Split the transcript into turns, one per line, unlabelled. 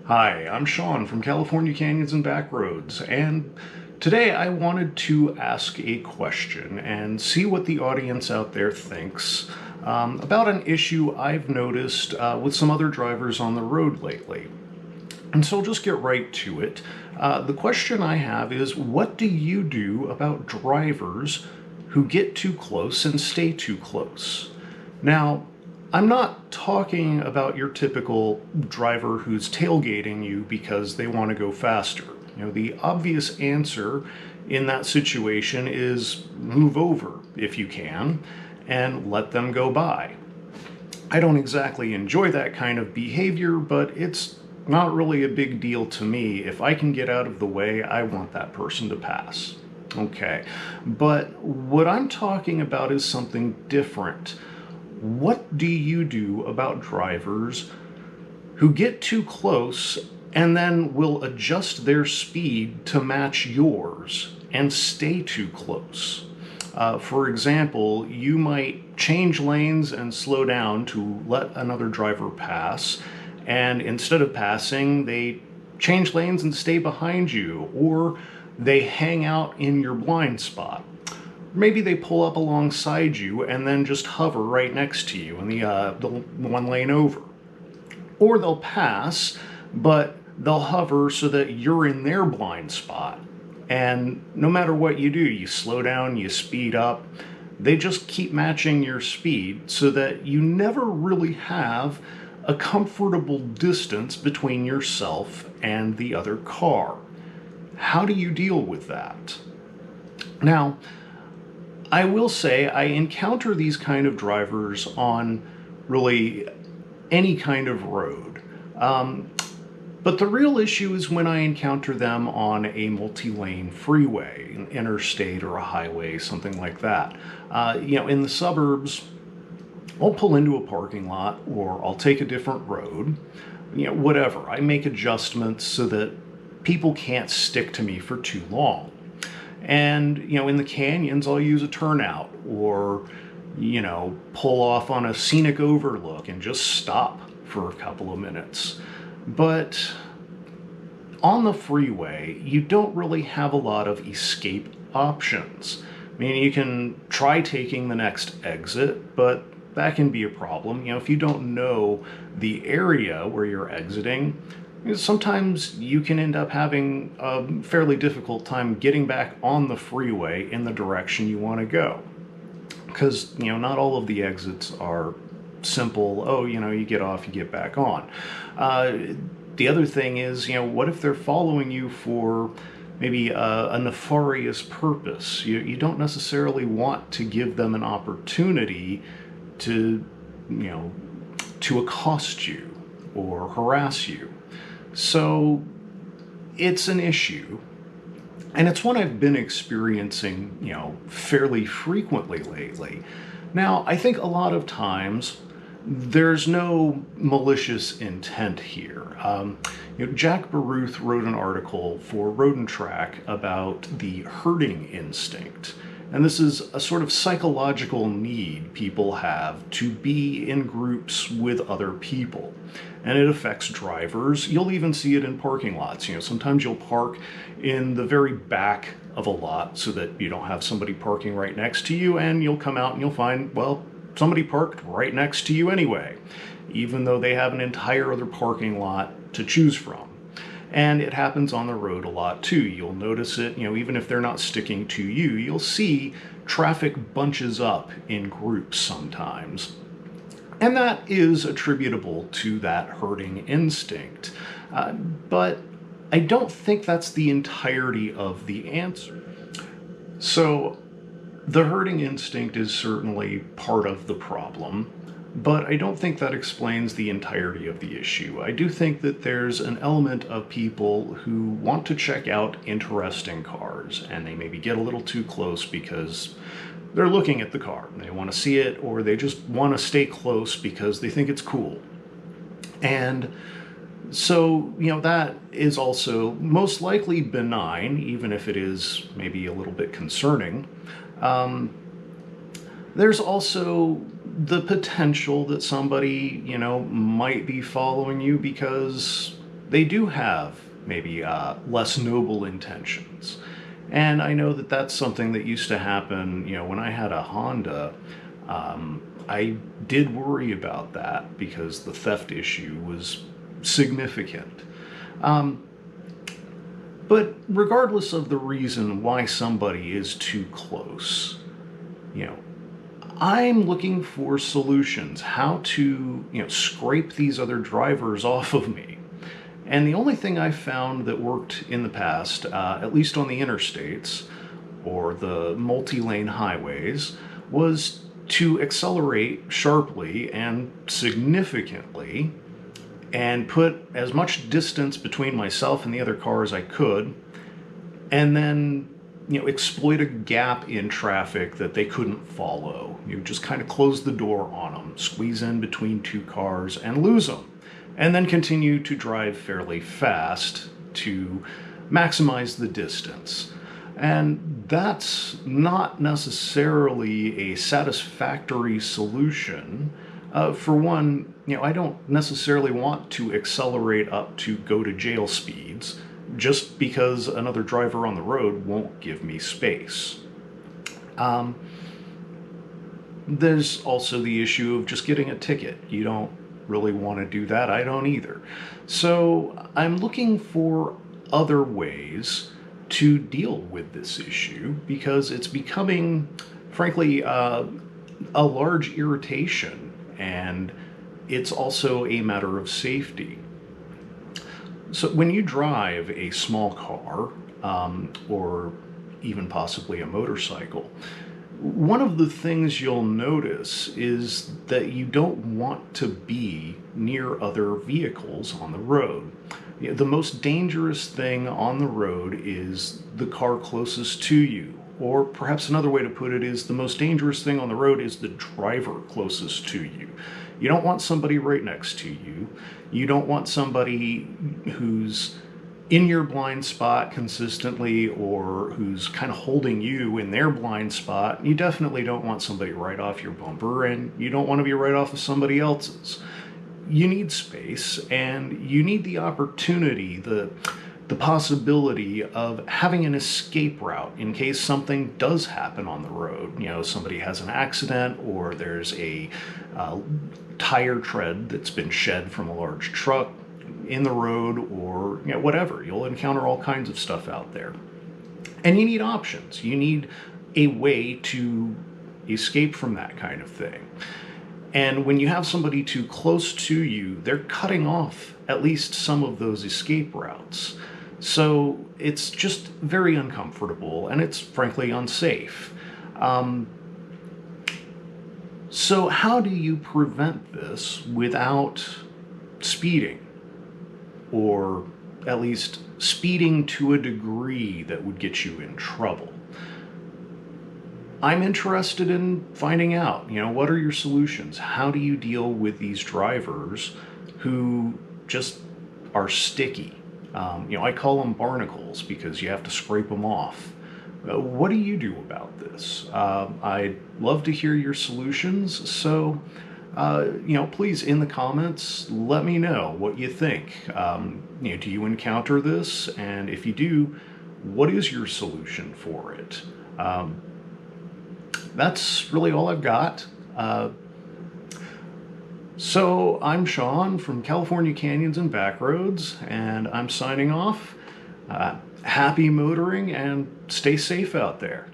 Hi, I'm Sean from California Canyons and Backroads, and today I wanted to ask a question and see what the audience out there thinks about an issue I've noticed with some other drivers on the road lately. And so I'll just get right to it. The question I have is, what do you do about drivers who get too close and stay too close? Now, I'm not talking about your typical driver who's tailgating you because they want to go faster. The obvious answer in that situation is move over if you can and let them go by. I don't exactly enjoy that kind of behavior, but it's not really a big deal to me. If I can get out of the way, I want that person to pass. Okay, but what I'm talking about is something different. What do you do about drivers who get too close and then will adjust their speed to match yours and stay too close? For example, you might change lanes and slow down to let another driver pass, and instead of passing, they change lanes and stay behind you, or they hang out in your blind spot. Maybe they pull up alongside you and then just hover right next to you in the one lane over. Or they'll pass, but they'll hover so that you're in their blind spot. And no matter what you do, you slow down, you speed up, they just keep matching your speed so that you never really have a comfortable distance between yourself and the other car. How do you deal with that? Now, I will say I encounter these kind of drivers on really any kind of road. But the real issue is when I encounter them on a multi-lane freeway, an interstate or a highway, something like that. In the suburbs, I'll pull into a parking lot or I'll take a different road, whatever. I make adjustments so that people can't stick to me for too long. And, in the canyons, I'll use a turnout or, pull off on a scenic overlook and just stop for a couple of minutes. But on the freeway, you don't really have a lot of escape options. I mean, you can try taking the next exit, but that can be a problem. If you don't know the area where you're exiting, sometimes you can end up having a fairly difficult time getting back on the freeway in the direction you want to go. Because, not all of the exits are simple, you get off, you get back on. The other thing is, what if they're following you for maybe a nefarious purpose? You don't necessarily want to give them an opportunity to, to accost you or harass you. So it's an issue, and it's one I've been experiencing, fairly frequently lately. Now, I think a lot of times there's no malicious intent here. Jack Baruth wrote an article for Road and Track about the herding instinct. And this is a sort of psychological need people have to be in groups with other people. And it affects drivers. You'll even see it in parking lots. Sometimes you'll park in the very back of a lot so that you don't have somebody parking right next to you, and you'll come out and you'll find, well, somebody parked right next to you anyway, even though they have an entire other parking lot to choose from. And it happens on the road a lot too. You'll notice it, even if they're not sticking to you, you'll see traffic bunches up in groups sometimes. And that is attributable to that herding instinct. But I don't think that's the entirety of the answer. So the herding instinct is certainly part of the problem, but I don't think that explains the entirety of the issue. I do think that there's an element of people who want to check out interesting cars, and they maybe get a little too close because they're looking at the car. They want to see it, or they just want to stay close because they think it's cool. And so, that is also most likely benign, even if it is maybe a little bit concerning. There's also the potential that somebody, might be following you because they do have maybe less noble intentions. And I know that that's something that used to happen, when I had a Honda. I did worry about that because the theft issue was significant. But regardless of the reason why somebody is too close, you know, I'm looking for solutions, how to, scrape these other drivers off of me. And the only thing I found that worked in the past, at least on the interstates or the multi-lane highways, was to accelerate sharply and significantly and put as much distance between myself and the other car as I could, and then exploit a gap in traffic that they couldn't follow. You just kind of close the door on them, squeeze in between two cars and lose them, and then continue to drive fairly fast to maximize the distance. And that's not necessarily a satisfactory solution. For one, I don't necessarily want to accelerate up to go to jail speeds just because another driver on the road won't give me space. There's also the issue of just getting a ticket. You don't really want to do that. I don't either. So I'm looking for other ways to deal with this issue because it's becoming, frankly, a large irritation, and it's also a matter of safety. So when you drive a small car, or even possibly a motorcycle, one of the things you'll notice is that you don't want to be near other vehicles on the road. The most dangerous thing on the road is the car closest to you. Or perhaps another way to put it is the most dangerous thing on the road is the driver closest to you. You don't want somebody right next to you. You don't want somebody who's in your blind spot consistently or who's kind of holding you in their blind spot. You definitely don't want somebody right off your bumper, and you don't want to be right off of somebody else's. You need space, and you need the opportunity, the possibility of having an escape route in case something does happen on the road. Somebody has an accident, or there's a tire tread that's been shed from a large truck in the road, or whatever. You'll encounter all kinds of stuff out there. And you need options. You need a way to escape from that kind of thing. And when you have somebody too close to you, they're cutting off at least some of those escape routes. So it's just very uncomfortable, and it's frankly unsafe. So how do you prevent this without speeding? Or at least speeding to a degree that would get you in trouble? I'm interested in finding out, what are your solutions? How do you deal with these drivers who just are sticky? I call them barnacles because you have to scrape them off. What do you do about this? I'd love to hear your solutions. So, please in the comments, let me know what you think. Do you encounter this? And if you do, what is your solution for it? That's really all I've got. So I'm Sean from California Canyons and Backroads, and I'm signing off. Happy motoring, and stay safe out there.